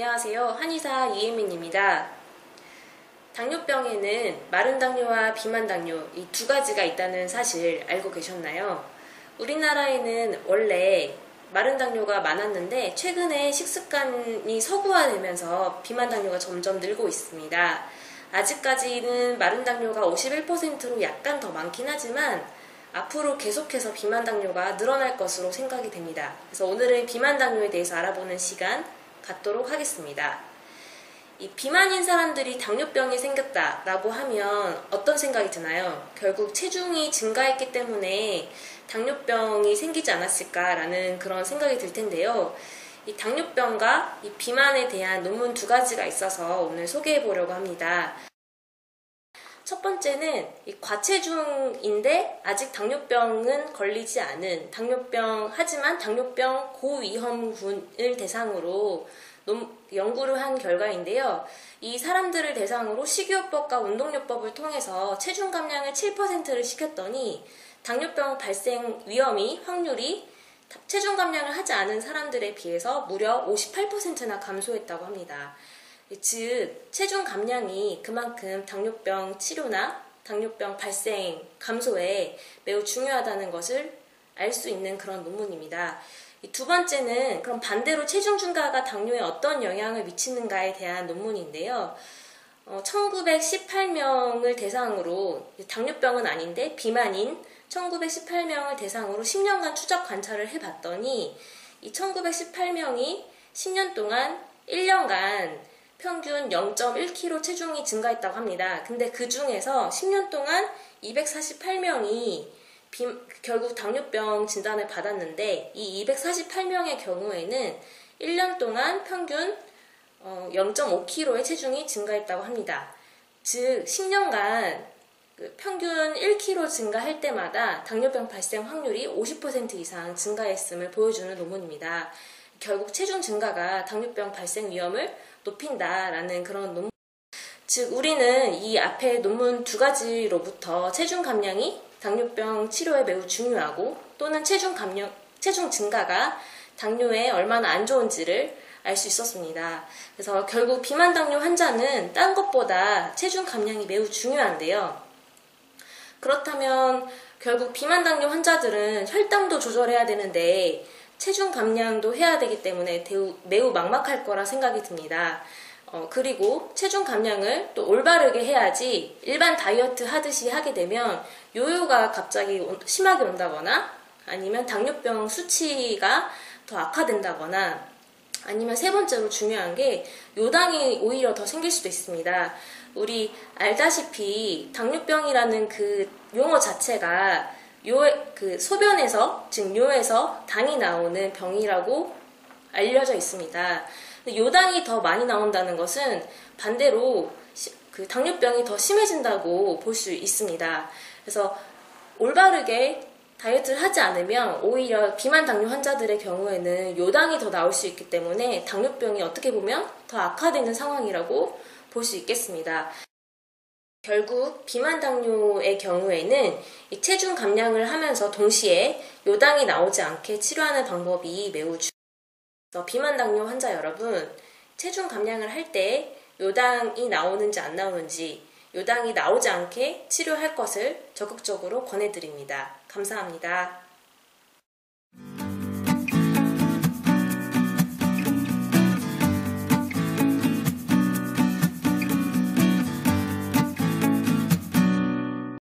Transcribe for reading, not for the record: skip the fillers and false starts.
안녕하세요. 한의사 이혜민입니다. 당뇨병에는 마른 당뇨와 비만 당뇨 이 두 가지가 있다는 사실 알고 계셨나요? 우리나라에는 원래 마른 당뇨가 많았는데 최근에 식습관이 서구화되면서 비만 당뇨가 점점 늘고 있습니다. 아직까지는 마른 당뇨가 51%로 약간 더 많긴 하지만 앞으로 계속해서 비만 당뇨가 늘어날 것으로 생각이 됩니다. 그래서 오늘은 비만 당뇨에 대해서 알아보는 시간 갖도록 하겠습니다. 이 비만인 사람들이 당뇨병이 생겼다라고 하면 어떤 생각이 드나요? 결국 체중이 증가했기 때문에 당뇨병이 생기지 않았을까라는 그런 생각이 들 텐데요. 이 당뇨병과 이 비만에 대한 논문 두 가지가 있어서 오늘 소개해 보려고 합니다. 첫 번째는 이 과체중인데 아직 당뇨병은 걸리지 않은 하지만 당뇨병 고위험군을 대상으로 연구를 한 결과인데요. 이 사람들을 대상으로 식이요법과 운동요법을 통해서 체중 감량을 7%를 시켰더니 당뇨병 발생 확률이 체중 감량을 하지 않은 사람들에 비해서 무려 58%나 감소했다고 합니다. 즉, 체중 감량이 그만큼 당뇨병 치료나 당뇨병 발생 감소에 매우 중요하다는 것을 알 수 있는 그런 논문입니다. 두 번째는 그럼 반대로 체중 증가가 당뇨에 어떤 영향을 미치는가에 대한 논문인데요. 1918명을 대상으로, 당뇨병은 아닌데 비만인 1918명을 대상으로 10년간 추적 관찰을 해봤더니 이 1918명이 10년 동안 1년간 평균 0.1kg 체중이 증가했다고 합니다. 근데 그 중에서 10년 동안 248명이 결국 당뇨병 진단을 받았는데 이 248명의 경우에는 1년 동안 평균 0.5kg의 체중이 증가했다고 합니다. 즉 10년간 평균 1kg 증가할 때마다 당뇨병 발생 확률이 50% 이상 증가했음을 보여주는 논문입니다. 결국 체중 증가가 당뇨병 발생 위험을 높인다라는 그런 논문. 즉 우리는 이 앞에 논문 두 가지로부터 체중 감량이 당뇨병 치료에 매우 중요하고 또는 체중 증가가 당뇨에 얼마나 안 좋은지를 알 수 있었습니다. 그래서 결국 비만 당뇨 환자는 딴 것보다 체중 감량이 매우 중요한데요. 그렇다면 결국 비만 당뇨 환자들은 혈당도 조절해야 되는데 체중 감량도 해야 되기 때문에 매우 막막할 거라 생각이 듭니다. 그리고 체중 감량을 또 올바르게 해야지 일반 다이어트 하듯이 하게 되면 요요가 갑자기 심하게 온다거나 아니면 당뇨병 수치가 더 악화된다거나 아니면 세 번째로 중요한 게 요당이 오히려 더 생길 수도 있습니다. 우리 알다시피 당뇨병이라는 그 용어 자체가 소변에서, 즉 뇨에서 당이 나오는 병이라고 알려져 있습니다. 요당이 더 많이 나온다는 것은 반대로 당뇨병이 더 심해진다고 볼 수 있습니다. 그래서 올바르게 다이어트를 하지 않으면 오히려 비만 당뇨 환자들의 경우에는 요당이 더 나올 수 있기 때문에 당뇨병이 어떻게 보면 더 악화되는 상황이라고 볼 수 있겠습니다. 결국 비만 당뇨의 경우에는 이 체중 감량을 하면서 동시에 요당이 나오지 않게 치료하는 방법이 매우 중요해서 비만 당뇨 환자 여러분, 체중 감량을 할 때 요당이 나오는지 안 나오는지 요당이 나오지 않게 치료할 것을 적극적으로 권해드립니다. 감사합니다.